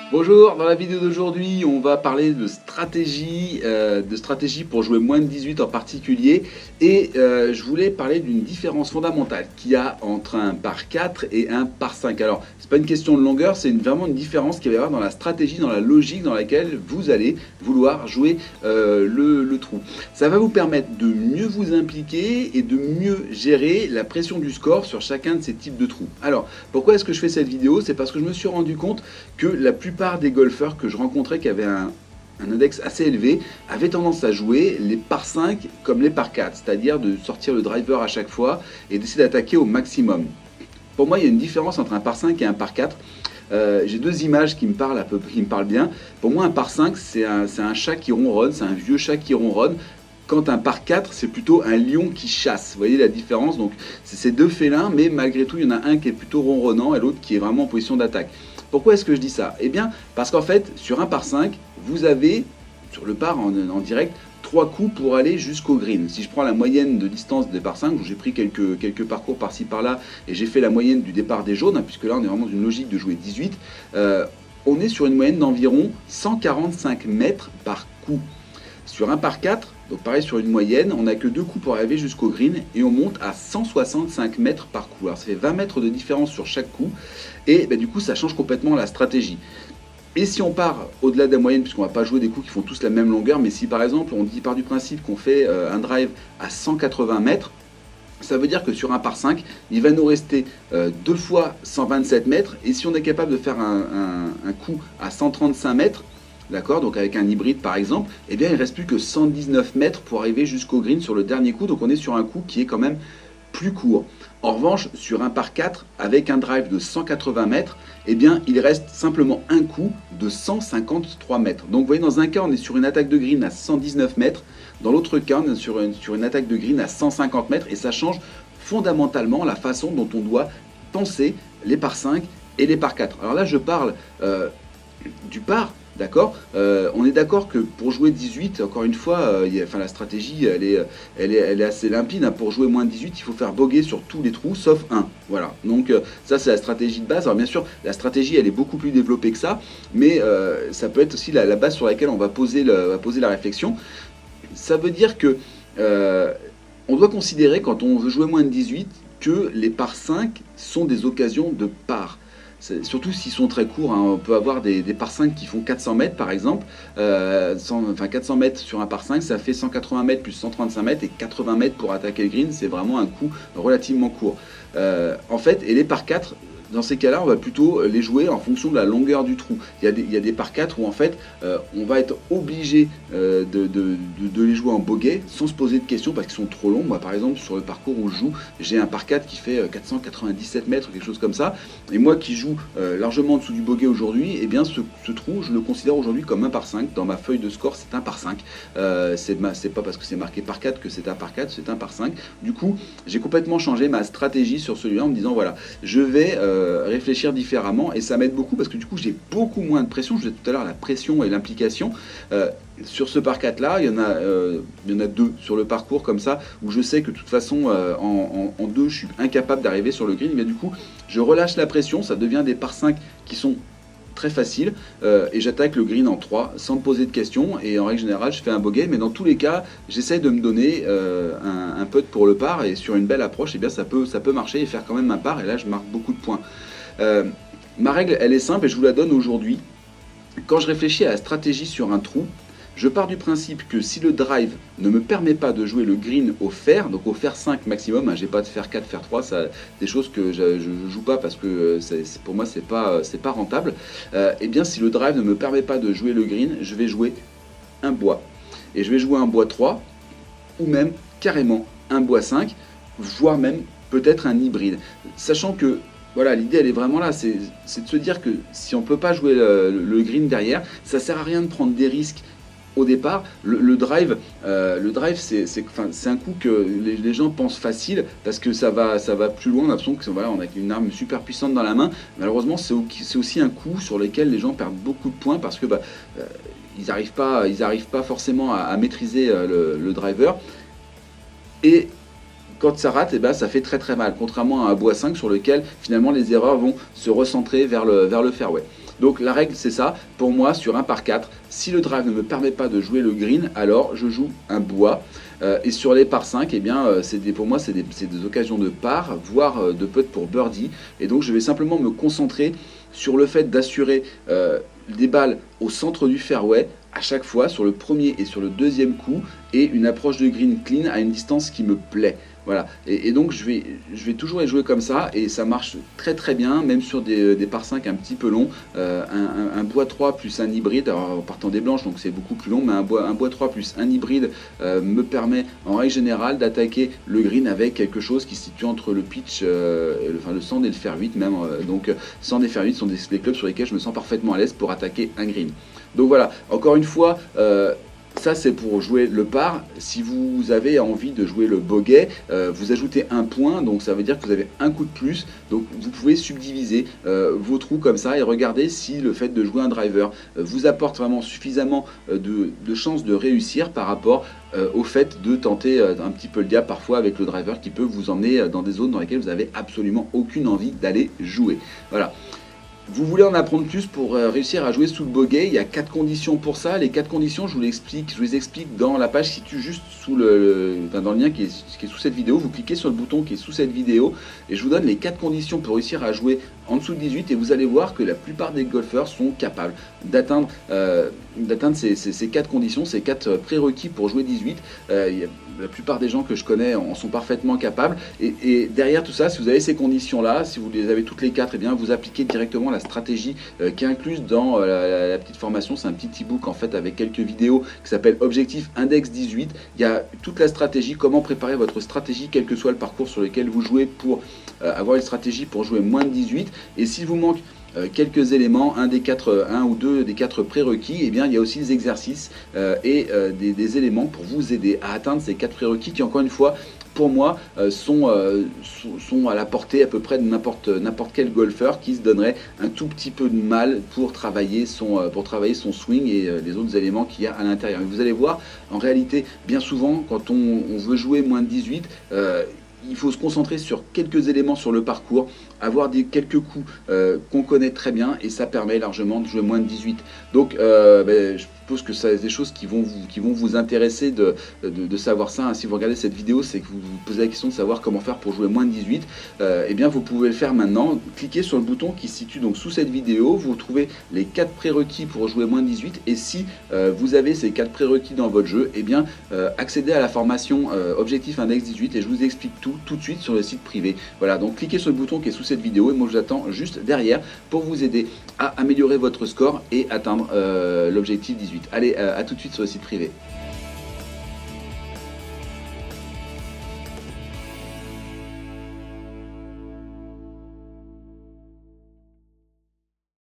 Bonjour, dans la vidéo d'aujourd'hui, on va parler de stratégie pour jouer moins de 18 en particulier. Et je voulais parler d'une différence fondamentale qu'il y a entre un par 4 et un par 5. Alors, c'est pas une question de longueur, c'est vraiment une différence qu'il va y avoir dans la stratégie, dans la logique dans laquelle vous allez vouloir jouer le trou. Ça va vous permettre de mieux vous impliquer et de mieux gérer la pression du score sur chacun de ces types de trous. Alors, pourquoi est-ce que je fais cette vidéo? C'est parce que je me suis rendu compte que la plupart des golfeurs que je rencontrais qui avaient un index assez élevé avaient tendance à jouer les par 5 comme les par 4, c'est-à-dire de sortir le driver à chaque fois et d'essayer d'attaquer au maximum. Pour moi, il y a une différence entre un par 5 et un par 4. J'ai deux images qui me parlent qui me parlent bien. Pour moi, un par 5, c'est un chat qui ronronne, c'est un vieux chat qui ronronne. Quand un par 4, c'est plutôt un lion qui chasse. Vous voyez la différence? Donc, c'est ces deux félins, mais malgré tout, il y en a un qui est plutôt ronronnant et l'autre qui est vraiment en position d'attaque. Pourquoi est-ce que je dis ça? Eh bien, parce qu'en fait, sur un par 5, vous avez, sur le par en direct, 3 coups pour aller jusqu'au green. Si je prends la moyenne de distance des par 5, j'ai pris quelques parcours par-ci par-là et j'ai fait la moyenne du départ des jaunes, puisque là on est vraiment dans une logique de jouer 18, on est sur une moyenne d'environ 145 mètres par coup. Sur un par 4, donc pareil sur une moyenne, on n'a que 2 coups pour arriver jusqu'au green et on monte à 165 mètres par coup. Alors ça fait 20 mètres de différence sur chaque coup et du coup ça change complètement la stratégie. Et si on part au-delà de la moyenne, puisqu'on ne va pas jouer des coups qui font tous la même longueur, mais si par exemple on part du principe qu'on fait un drive à 180 mètres, ça veut dire que sur un par 5, il va nous rester 2 fois 127 mètres et si on est capable de faire un coup à 135 mètres, d'accord, donc avec un hybride par exemple, eh bien il ne reste plus que 119 mètres pour arriver jusqu'au green sur le dernier coup, donc on est sur un coup qui est quand même plus court. En revanche, sur un par 4, avec un drive de 180 mètres, eh bien il reste simplement un coup de 153 mètres. Donc vous voyez, dans un cas, on est sur une attaque de green à 119 mètres, dans l'autre cas, on est sur une attaque de green à 150 mètres, et ça change fondamentalement la façon dont on doit penser les par 5 et les par 4. Alors là, je parle du par. D'accord, on est d'accord que pour jouer 18, encore une fois, la stratégie elle est assez limpide. Hein. Pour jouer moins de 18, il faut faire boguer sur tous les trous sauf un. Voilà, donc ça c'est la stratégie de base. Alors bien sûr, la stratégie elle est beaucoup plus développée que ça, mais ça peut être aussi la base sur laquelle on va poser la réflexion. Ça veut dire que on doit considérer quand on veut jouer moins de 18 que les par 5 sont des occasions de par. Surtout s'ils sont très courts, hein. On peut avoir des par 5 qui font 400 mètres par exemple, 400 mètres sur un par 5 ça fait 180 mètres plus 135 mètres et 80 mètres pour attaquer le green, c'est vraiment un coup relativement court. En fait, et les par 4, dans ces cas-là, on va plutôt les jouer en fonction de la longueur du trou. Il y a des par 4 où en fait, on va être obligé de les jouer en bogey sans se poser de questions parce qu'ils sont trop longs. Moi, par exemple, sur le parcours où je joue, j'ai un par 4 qui fait 497 mètres, quelque chose comme ça. Et moi qui joue largement en dessous du bogey aujourd'hui, eh bien ce trou, je le considère aujourd'hui comme un par 5. Dans ma feuille de score, c'est un par 5. C'est pas parce que c'est marqué par 4 que c'est un par 4, c'est un par 5. Du coup, j'ai complètement changé ma stratégie sur celui-là en me disant, voilà, je vais réfléchir différemment et ça m'aide beaucoup parce que du coup j'ai beaucoup moins de pression. Je disais tout à l'heure la pression et l'implication. Sur ce par 4 là, il y en a deux sur le parcours comme ça où je sais que de toute façon en deux je suis incapable d'arriver sur le green, mais du coup je relâche la pression, ça devient des par 5 qui sont très faciles et j'attaque le green en 3 sans me poser de questions et en règle générale je fais un bogey, mais dans tous les cas j'essaye de me donner un putt pour le par et sur une belle approche et bien ça peut marcher et faire quand même un par et là je marque beaucoup de points. Ma règle elle est simple et je vous la donne aujourd'hui. Quand je réfléchis à la stratégie sur un trou, je pars du principe que si le drive ne me permet pas de jouer le green au fer, donc au fer 5 maximum, hein, j'ai pas de fer 4, fer 3, ça, des choses que je ne joue pas parce que pour moi c'est pas rentable, et bien si le drive ne me permet pas de jouer le green, je vais jouer un bois. Et je vais jouer un bois 3, ou même carrément un bois 5, voire même peut-être un hybride. Sachant que voilà, l'idée elle est vraiment là, c'est de se dire que si on ne peut pas jouer le green derrière, ça sert à rien de prendre des risques au départ. Le drive c'est un coup que les gens pensent facile parce que ça va plus loin. On a l'impression que voilà, on a une arme super puissante dans la main. Malheureusement, c'est aussi un coup sur lequel les gens perdent beaucoup de points parce que ils n'arrivent pas forcément à maîtriser le driver. Et quand ça rate, ça fait très très mal, contrairement à un bois 5 sur lequel finalement les erreurs vont se recentrer vers le fairway. Donc la règle c'est ça, pour moi sur un par 4, si le drive ne me permet pas de jouer le green, alors je joue un bois. Et sur les par 5, eh bien, pour moi c'est des occasions de par, voire de putt pour birdie. Et donc je vais simplement me concentrer sur le fait d'assurer des balles au centre du fairway à chaque fois sur le premier et sur le deuxième coup, et une approche de green clean à une distance qui me plaît. Voilà, et donc je vais toujours les jouer comme ça, et ça marche très très bien, même sur des par 5 un petit peu longs. Un bois 3 plus un hybride, alors en partant des blanches, donc c'est beaucoup plus long, mais un bois 3 plus un hybride me permet en règle générale d'attaquer le green avec quelque chose qui se situe entre le pitch, le sand et le fer 8 même. Donc sand et fer 8 sont des clubs sur lesquels je me sens parfaitement à l'aise pour attaquer un green. Donc voilà, encore une fois, ça c'est pour jouer le par. Si vous avez envie de jouer le bogey, vous ajoutez un point, donc ça veut dire que vous avez un coup de plus. Donc vous pouvez subdiviser vos trous comme ça et regarder si le fait de jouer un driver vous apporte vraiment suffisamment de chances de réussir par rapport au fait de tenter un petit peu le diable parfois avec le driver qui peut vous emmener dans des zones dans lesquelles vous n'avez absolument aucune envie d'aller jouer. Voilà. Vous voulez en apprendre plus pour réussir à jouer sous le bogey, il y a 4 conditions pour ça. Les 4 conditions, je vous les explique dans la page qui situe juste sous dans le lien qui est sous cette vidéo. Vous cliquez sur le bouton qui est sous cette vidéo et je vous donne les 4 conditions pour réussir à jouer en dessous de 18, et vous allez voir que la plupart des golfeurs sont capables d'atteindre ces 4 conditions, ces 4 prérequis pour jouer 18. La plupart des gens que je connais en sont parfaitement capables, et derrière tout ça, si vous avez ces conditions-là, si vous les avez toutes les 4, eh bien vous appliquez directement la stratégie qui est incluse dans la petite formation. C'est un petit e-book en fait avec quelques vidéos qui s'appelle Objectif Index 18. Il y a toute la stratégie, comment préparer votre stratégie quel que soit le parcours sur lequel vous jouez pour avoir une stratégie pour jouer moins de 18. Et s'il vous manque quelques éléments, un ou deux des 4 prérequis, eh bien il y a aussi des exercices et des éléments pour vous aider à atteindre ces 4 prérequis qui, encore une fois, pour moi, sont à la portée à peu près de n'importe quel golfeur qui se donnerait un tout petit peu de mal pour travailler son swing et les autres éléments qu'il y a à l'intérieur. Vous allez voir, en réalité, bien souvent, quand on veut jouer moins de 18, il faut se concentrer sur quelques éléments sur le parcours, avoir quelques coups qu'on connaît très bien, et ça permet largement de jouer moins de 18. Donc je suppose que c'est des choses qui vont vous intéresser de savoir ça. Si vous regardez cette vidéo, c'est que vous vous posez la question de savoir comment faire pour jouer moins de 18. Eh bien vous pouvez le faire maintenant. Cliquez sur le bouton qui se situe donc sous cette vidéo, vous trouvez les 4 prérequis pour jouer moins de 18, et si vous avez ces 4 prérequis dans votre jeu, eh bien accédez à la formation Objectif Index 18, et je vous explique tout de suite sur le site privé. Voilà, donc cliquez sur le bouton qui est sous cette vidéo, et moi je vous attends juste derrière pour vous aider à améliorer votre score et atteindre l'objectif 18. Allez, à tout de suite sur le site privé.